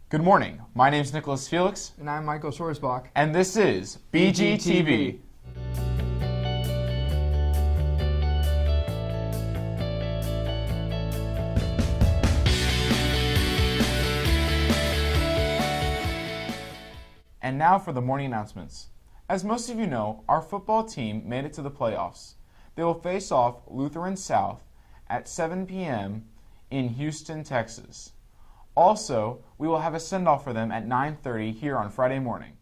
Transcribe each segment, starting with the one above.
Good morning. My name is Nicholas Felix. And I'm Michael Shorsbach. And this is Bgtv. And now for the morning announcements. As most of you know, our football team made it to the playoffs. They will face off Lutheran South at 7 p.m. in Houston, Texas. Also, we will have a send-off for them at 9:30 here on Friday morning.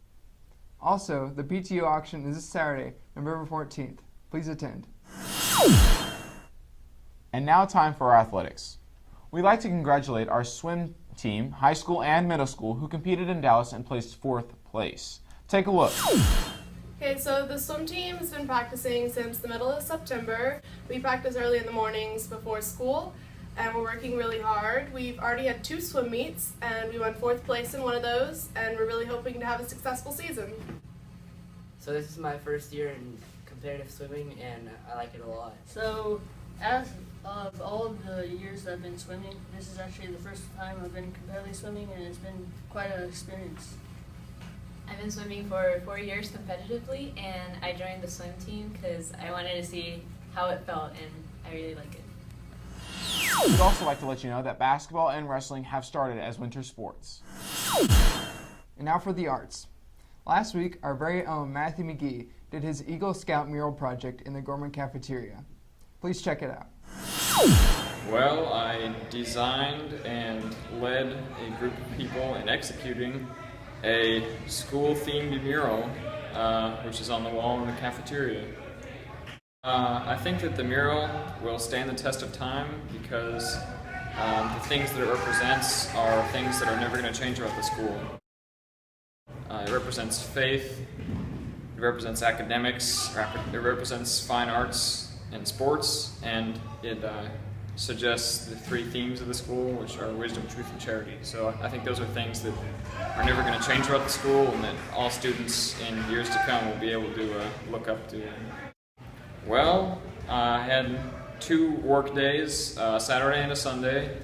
Also, the PTO auction is this Saturday, November 14th. Please attend. And now time for our athletics. We'd like to congratulate our swim team, high school and middle school, who competed in Dallas and placed 4th place. Take a look. Okay, so the swim team has been practicing since the middle of September. We practice early in the mornings before school, and we're working really hard. We've already had 2 swim meets, and we won 4th place in one of those, and we're really hoping to have a successful season. So this is my first year in competitive swimming, and I like it a lot. So, as of all of the years that I've been swimming, this is actually the first time I've been competitively swimming, and it's been quite an experience. I've been swimming for 4 years competitively, and I joined the swim team because I wanted to see how it felt, and I really like it. We'd also like to let you know that basketball and wrestling have started as winter sports. And now for the arts. Last week, our very own Matthew McGee did his Eagle Scout mural project in the Gorman cafeteria. Please check it out. Well, I designed and led a group of people in executing a school-themed mural, which is on the wall in the cafeteria. I think that the mural will stand the test of time because the things that it represents are things that are never going to change about the school. It represents faith, it represents academics, it represents fine arts and sports, and it suggests the 3 themes of the school, which are wisdom, truth, and charity. So I think those are things that are never going to change throughout the school, and that all students in years to come will be able to look up to. Well, I had 2 work days, Saturday and a Sunday.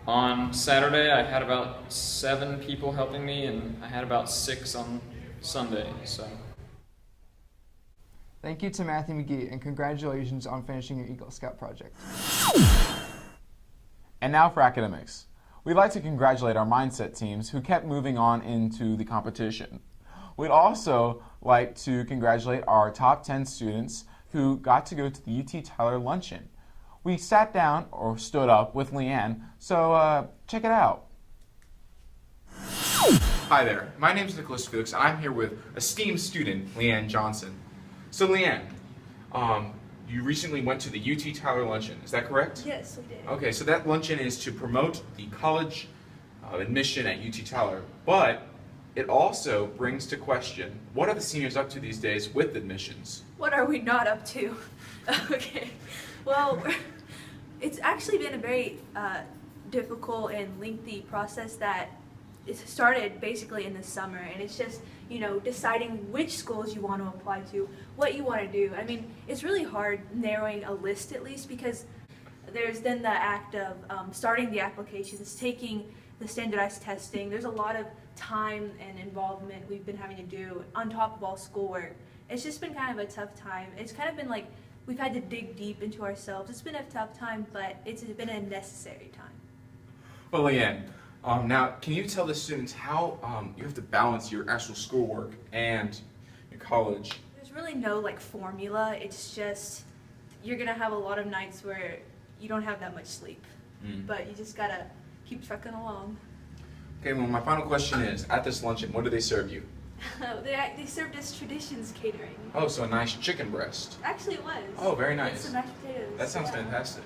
On Saturday, I had about 7 people helping me, and I had about 6 on Sunday. So. Thank you to Matthew McGee, and congratulations on finishing your Eagle Scout project. And now for academics. We'd like to congratulate our mindset teams who kept moving on into the competition. We'd also like to congratulate our top 10 students who got to go to the UT Tyler luncheon. We sat down, or stood up, with Leanne, so check it out. Hi there, my name is Nicholas Felix, and I'm here with esteemed student Leanne Johnson. So Leanne, you recently went to the UT Tyler luncheon, is that correct? Yes, we did. Okay, so that luncheon is to promote the college admission at UT Tyler, but it also brings to question, what are the seniors up to these days with admissions? What are we not up to? Okay, well, it's actually been a very difficult and lengthy process that it started basically in the summer, and it's just, deciding which schools you want to apply to, what you want to do. I mean, it's really hard narrowing a list, at least, because there's then the act of starting the applications, taking the standardized testing. There's a lot of time and involvement we've been having to do on top of all schoolwork. It's just been kind of a tough time. It's kind of been like we've had to dig deep into ourselves. It's been a tough time, but it's been a necessary time. Well, Leanne, now can you tell the students how you have to balance your actual schoolwork and your college? There's really no formula. It's just you're gonna have a lot of nights where you don't have that much sleep, but you just gotta keep trucking along. Okay, well, my final question is, at this luncheon, what do they serve you? They served us traditions catering. Oh, so a nice chicken breast. Actually, it was. Oh, very nice. And some mashed potatoes. That sounds fantastic.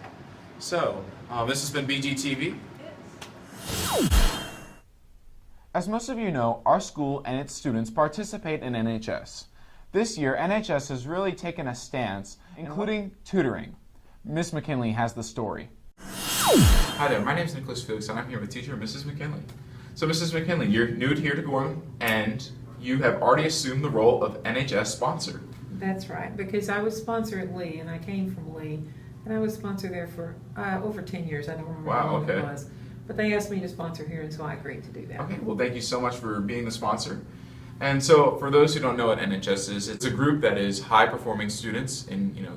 So, this has been Bgtv. As most of you know, our school and its students participate in NHS. This year, NHS has really taken a stance, including tutoring. Miss McKinley has the story. Hi there, my name is Nicholas Felix, and I'm here with teacher Mrs. McKinley. So, Mrs. McKinley, you're new here to Gorman, and you have already assumed the role of NHS sponsor. That's right, because I was sponsor at Lee, and I came from Lee, and I was sponsor there for over 10 years. I don't remember how long it was. But they asked me to sponsor here, and so I agreed to do that. Okay, well, thank you so much for being the sponsor. And so, for those who don't know what NHS is, it's a group that is high-performing students in,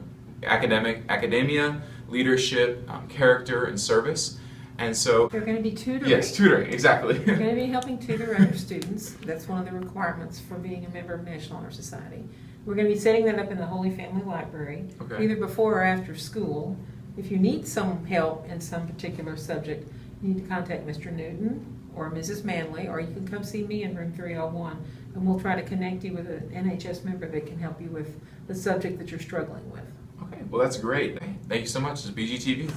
academia, leadership, character, and service. And so, They're going to be tutoring. yes, tutoring, exactly. They're going to be helping tutor other students. That's one of the requirements for being a member of National Honor Society. We're going to be setting that up in the Holy Family Library, Okay. either before or after school. If you need some help in some particular subject, you need to contact Mr. Newton or Mrs. Manley, or you can come see me in room 301, and we'll try to connect you with an NHS member that can help you with the subject that you're struggling with. Okay, well, that's great. Thank you so much. This is Bgtv.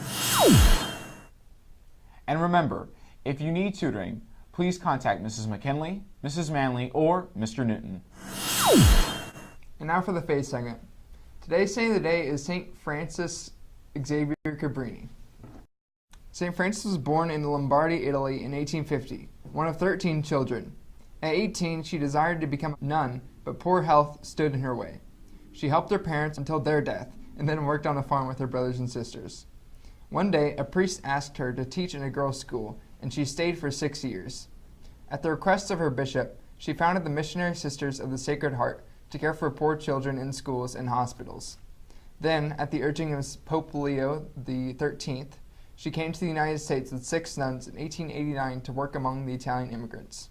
And remember, if you need tutoring, please contact Mrs. McKinley, Mrs. Manley, or Mr. Newton. And now for the faith segment. Today's saint of the day is St. Francis Xavier Cabrini. St. Francis was born in Lombardy, Italy in 1850, one of 13 children. At 18, she desired to become a nun, but poor health stood in her way. She helped her parents until their death, and then worked on a farm with her brothers and sisters. One day, a priest asked her to teach in a girls' school, and she stayed for 6 years. At the request of her bishop, she founded the Missionary Sisters of the Sacred Heart to care for poor children in schools and hospitals. Then, at the urging of Pope Leo XIII, she came to the United States with 6 nuns in 1889 to work among the Italian immigrants.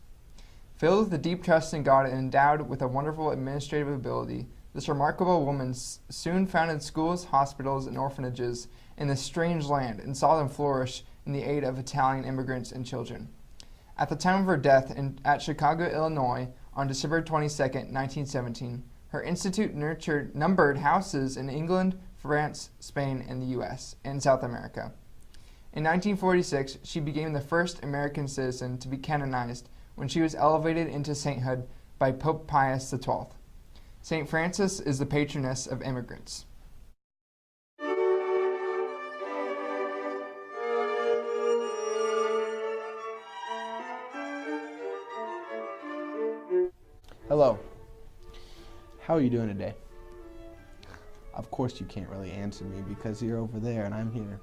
Filled with a deep trust in God and endowed with a wonderful administrative ability, this remarkable woman soon founded schools, hospitals, and orphanages in this strange land and saw them flourish in the aid of Italian immigrants and children. At the time of her death at Chicago, Illinois, on December 22, 1917, her institute numbered houses in England, France, Spain, and the U.S., and South America. In 1946, she became the first American citizen to be canonized when she was elevated into sainthood by Pope Pius XII. St. Francis is the patroness of immigrants. Hello. How are you doing today? Of course you can't really answer me because you're over there and I'm here.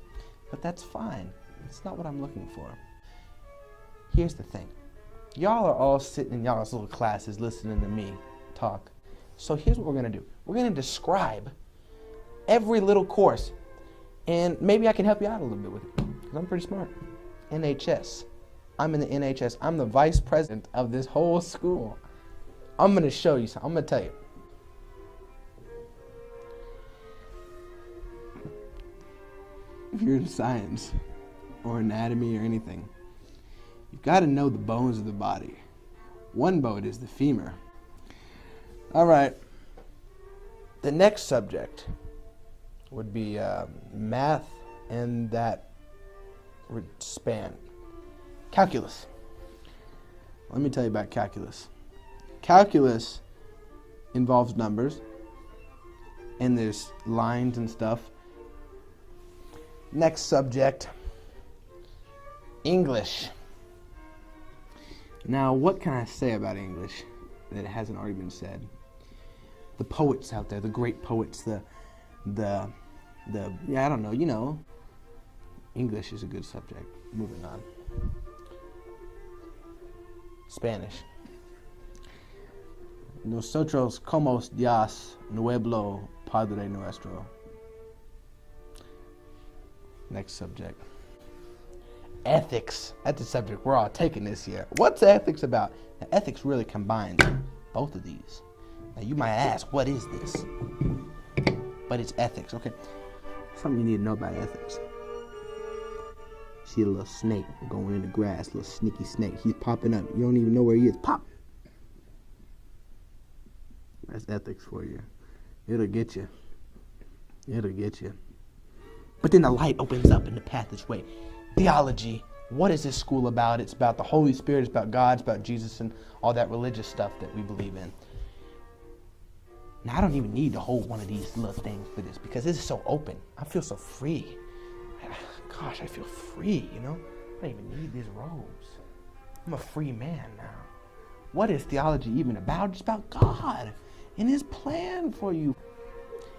But that's fine. It's not what I'm looking for. Here's the thing. Y'all are all sitting in y'all's little classes listening to me talk. So here's what we're going to do. We're going to describe every little course. And maybe I can help you out a little bit with it. Because I'm pretty smart. NHS. I'm in the NHS. I'm the vice president of this whole school. I'm going to show you something. I'm going to tell you. If you're in science or anatomy or anything, you've got to know the bones of the body. One bone is the femur. All right. The next subject would be math and that would span. Calculus. Let me tell you about calculus. Calculus involves numbers and there's lines and stuff. Next subject, English. Now, what can I say about English that hasn't already been said? The poets out there, the great poets, I don't know, you know. English is a good subject. Moving on. Spanish. Nosotros comos Dios nuestro Padre nuestro. Next subject. Ethics. That's the subject we're all taking this year. What's ethics about? Now, ethics really combines both of these. Now, you might ask, what is this? But it's ethics, okay? Something you need to know about ethics. See a little snake going in the grass, little sneaky snake. He's popping up. You don't even know where he is. Pop! That's ethics for you. It'll get you. It'll get you. But then the light opens up in the path this way. Theology. What is this school about? It's about the Holy Spirit. It's about God. It's about Jesus and all that religious stuff that we believe in. Now, I don't even need to hold one of these little things for this because this is so open. I feel so free. Gosh, I feel free, you know? I don't even need these robes. I'm a free man now. What is theology even about? It's about God and His plan for you.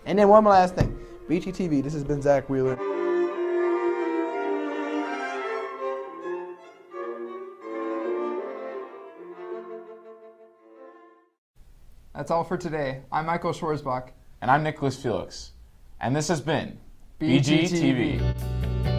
And then one more last thing. Bgtv, this has been Zach Wheeler. That's all for today. I'm Michael Schwarzbach. And I'm Nicholas Felix. And this has been BGTV. BGTV.